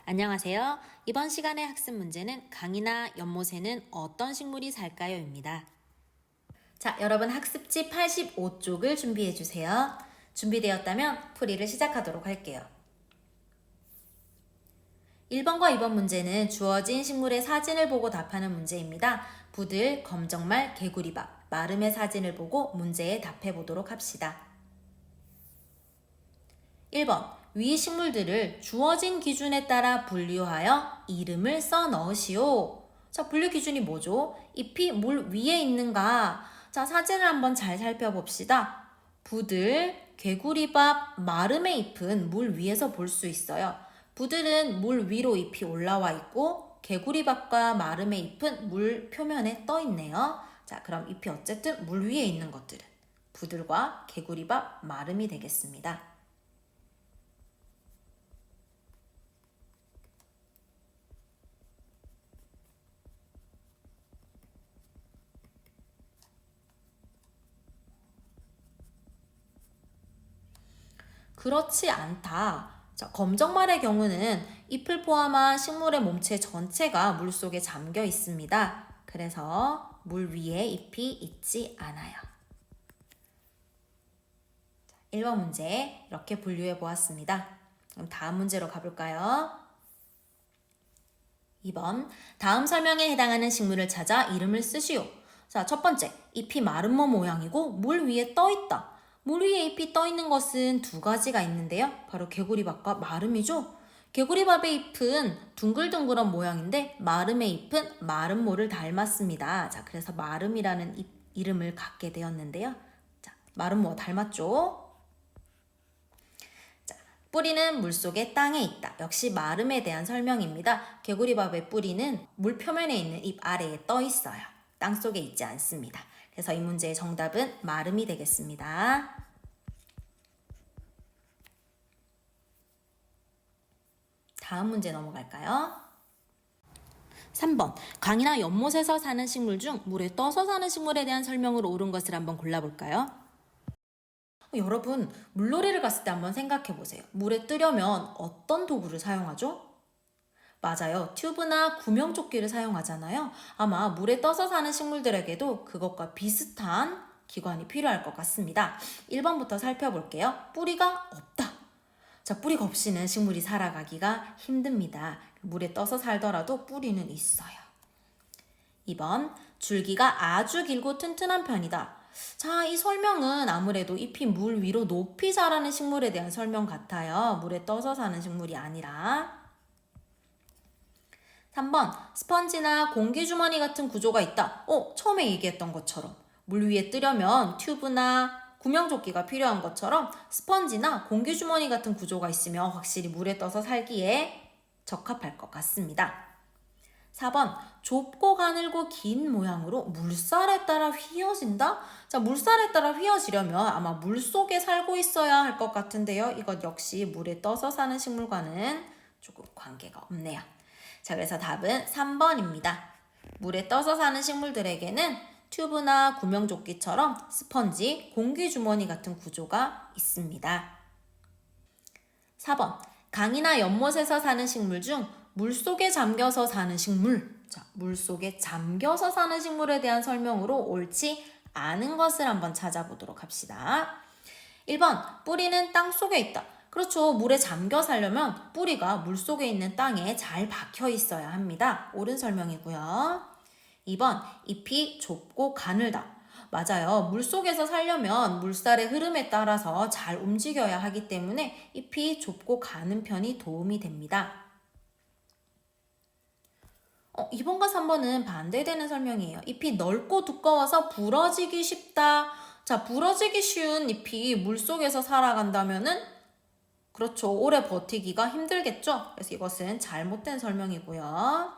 안녕하세요. 이번 시간의 학습 문제는 강이나 연못에는 어떤 식물이 살까요? 입니다. 자, 여러분 학습지 85쪽을 준비해 주세요. 준비되었다면 풀이를 시작하도록 할게요. 1번과 2번 문제는 주어진 식물의 사진을 보고 답하는 문제입니다. 부들, 검정말, 개구리밥, 마름의 사진을 보고 문제에 답해 보도록 합시다. 1번, 위 식물들을 주어진 기준에 따라 분류하여 이름을 써 넣으시오. 자, 분류 기준이 뭐죠? 잎이 물 위에 있는가? 자, 사진을 한번 잘 살펴봅시다. 부들, 개구리밥, 마름의 잎은 물 위에서 볼 수 있어요. 부들은 물 위로 잎이 올라와 있고 개구리밥과 마름의 잎은 물 표면에 떠 있네요. 자, 그럼 잎이 어쨌든 물 위에 있는 것들은 부들과 개구리밥, 마름이 되겠습니다. 그렇지 않다. 자, 검정말의 경우는 잎을 포함한 식물의 몸체 전체가 물속에 잠겨 있습니다. 그래서 물 위에 잎이 있지 않아요. 1번 문제 이렇게 분류해 보았습니다. 그럼 다음 문제로 가볼까요? 2번, 다음 설명에 해당하는 식물을 찾아 이름을 쓰시오. 자, 첫 번째, 잎이 마름모 모양이고 물 위에 떠 있다. 물 위에 잎이 떠 있는 것은 두 가지가 있는데요. 바로 개구리밥과 마름이죠. 개구리밥의 잎은 둥글둥글한 모양인데 마름의 잎은 마름모를 닮았습니다. 자, 그래서 마름이라는 이름을 갖게 되었는데요. 자, 마름모와 닮았죠? 뿌리는 물속의 땅에 있다. 역시 마름에 대한 설명입니다. 개구리밥의 뿌리는 물 표면에 있는 잎 아래에 떠 있어요. 땅속에 있지 않습니다. 그래서 이 문제의 정답은 마름이 되겠습니다. 다음 문제 넘어갈까요? 3번, 강이나 연못에서 사는 식물 중 물에 떠서 사는 식물에 대한 설명으로 옳은 것을 한번 골라볼까요? 여러분, 물놀이를 갔을 때 한번 생각해 보세요. 물에 뜨려면 어떤 도구를 사용하죠? 맞아요. 튜브나 구명조끼를 사용하잖아요. 아마 물에 떠서 사는 식물들에게도 그것과 비슷한 기관이 필요할 것 같습니다. 1번부터 살펴볼게요. 뿌리가 없다. 자, 뿌리가 없이는 식물이 살아가기가 힘듭니다. 물에 떠서 살더라도 뿌리는 있어요. 2번, 줄기가 아주 길고 튼튼한 편이다. 자, 이 설명은 아무래도 잎이 물 위로 높이 자라는 식물에 대한 설명 같아요. 물에 떠서 사는 식물이 아니라. 3번, 스펀지나 공기주머니 같은 구조가 있다. 처음에 얘기했던 것처럼 물 위에 뜨려면 튜브나 구명조끼가 필요한 것처럼 스펀지나 공기주머니 같은 구조가 있으면 확실히 물에 떠서 살기에 적합할 것 같습니다. 4번, 좁고 가늘고 긴 모양으로 물살에 따라 휘어진다? 자, 물살에 따라 휘어지려면 아마 물속에 살고 있어야 할 것 같은데요. 이것 역시 물에 떠서 사는 식물과는 조금 관계가 없네요. 자, 그래서 답은 3번입니다. 물에 떠서 사는 식물들에게는 튜브나 구명조끼처럼 스펀지, 공기주머니 같은 구조가 있습니다. 4번, 강이나 연못에서 사는 식물 중 물속에 잠겨서 사는 식물. 자, 물속에 잠겨서 사는 식물에 대한 설명으로 옳지 않은 것을 한번 찾아보도록 합시다. 1번, 뿌리는 땅 속에 있다. 그렇죠. 물에 잠겨 살려면 뿌리가 물속에 있는 땅에 잘 박혀 있어야 합니다. 옳은 설명이고요. 2번, 잎이 좁고 가늘다. 맞아요. 물속에서 살려면 물살의 흐름에 따라서 잘 움직여야 하기 때문에 잎이 좁고 가는 편이 도움이 됩니다. 2번과 3번은 반대되는 설명이에요. 잎이 넓고 두꺼워서 부러지기 쉽다. 자, 부러지기 쉬운 잎이 물속에서 살아간다면은 그렇죠. 오래 버티기가 힘들겠죠. 그래서 이것은 잘못된 설명이고요.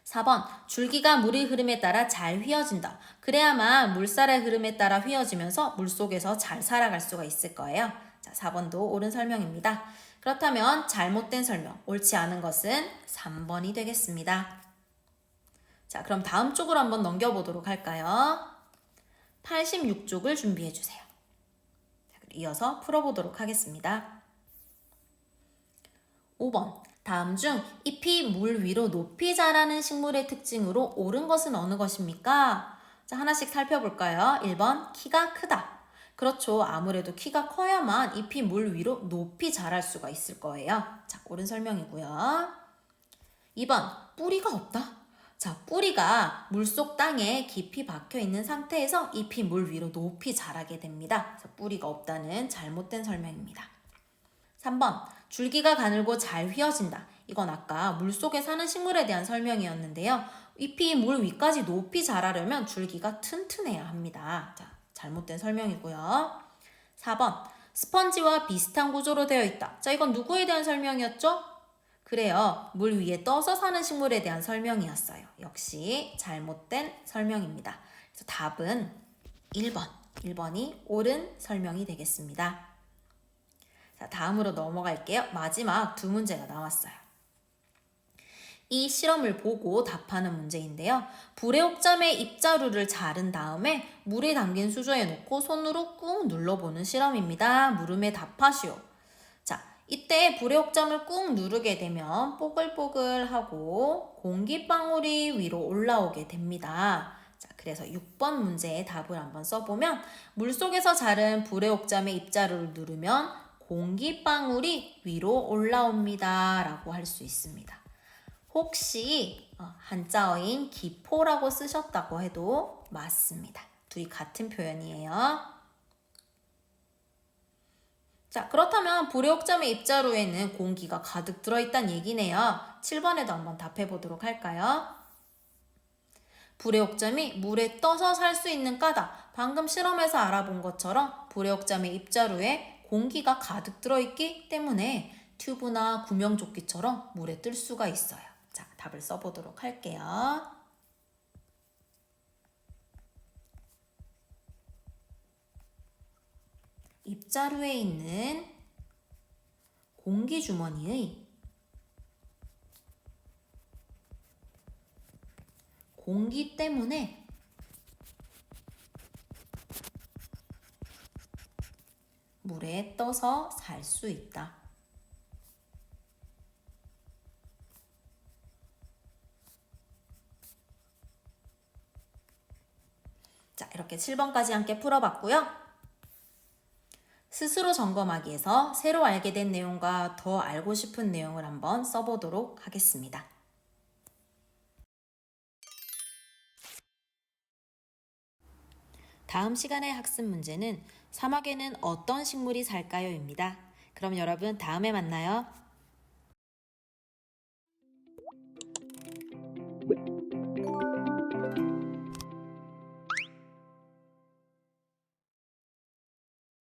4번, 줄기가 물의 흐름에 따라 잘 휘어진다. 그래야만 물살의 흐름에 따라 휘어지면서 물속에서 잘 살아갈 수가 있을 거예요. 자, 4번도 옳은 설명입니다. 그렇다면 잘못된 설명, 옳지 않은 것은 3번이 되겠습니다. 자, 그럼 다음 쪽으로 한번 넘겨보도록 할까요? 86쪽을 준비해 주세요. 자, 이어서 풀어보도록 하겠습니다. 5번. 다음 중 잎이 물 위로 높이 자라는 식물의 특징으로 옳은 것은 어느 것입니까? 자, 하나씩 살펴볼까요? 1번. 키가 크다. 그렇죠. 아무래도 키가 커야만 잎이 물 위로 높이 자랄 수가 있을 거예요. 자, 옳은 설명이고요. 2번. 뿌리가 없다. 자, 뿌리가 물속 땅에 깊이 박혀 있는 상태에서 잎이 물 위로 높이 자라게 됩니다. 자, 뿌리가 없다는 잘못된 설명입니다. 3번. 줄기가 가늘고 잘 휘어진다. 이건 아까 물속에 사는 식물에 대한 설명이었는데요. 잎이 물 위까지 높이 자라려면 줄기가 튼튼해야 합니다. 자, 잘못된 설명이고요. 4번. 스펀지와 비슷한 구조로 되어 있다. 자, 이건 누구에 대한 설명이었죠? 그래요. 물 위에 떠서 사는 식물에 대한 설명이었어요. 역시 잘못된 설명입니다. 그래서 답은 1번. 1번이 옳은 설명이 되겠습니다. 자, 다음으로 넘어갈게요. 마지막 두 문제가 나왔어요. 이 실험을 보고 답하는 문제인데요. 불의 옥잠의 입자루를 자른 다음에 물에 담긴 수저에 넣고 손으로 꾹 눌러보는 실험입니다. 물음에 답하시오. 자, 이때 불의 옥잠을 꾹 누르게 되면 뽀글뽀글하고 공기방울이 위로 올라오게 됩니다. 자, 그래서 6번 문제의 답을 한번 써보면 물속에서 자른 불의 옥잠의 입자루를 누르면 공기방울이 위로 올라옵니다 라고 할 수 있습니다. 혹시 한자어인 기포라고 쓰셨다고 해도 맞습니다. 둘이 같은 표현이에요. 자, 그렇다면 불의 옥잠의 입자루에는 공기가 가득 들어있다는 얘기네요. 7번에도 한번 답해보도록 할까요? 불의 옥잠이 물에 떠서 살 수 있는 까닭. 방금 실험에서 알아본 것처럼 불의 옥잠의 입자루에 공기가 가득 들어있기 때문에 튜브나 구명조끼처럼 물에 뜰 수가 있어요. 자, 답을 써보도록 할게요. 입자루에 있는 공기 주머니의 공기 때문에 물에 떠서 살 수 있다. 자, 이렇게 7번까지 함께 풀어봤고요. 스스로 점검하기에서 새로 알게 된 내용과 더 알고 싶은 내용을 한번 써보도록 하겠습니다. 다음 시간의 학습 문제는 사막에는 어떤 식물이 살까요?입니다. 그럼 여러분 다음에 만나요.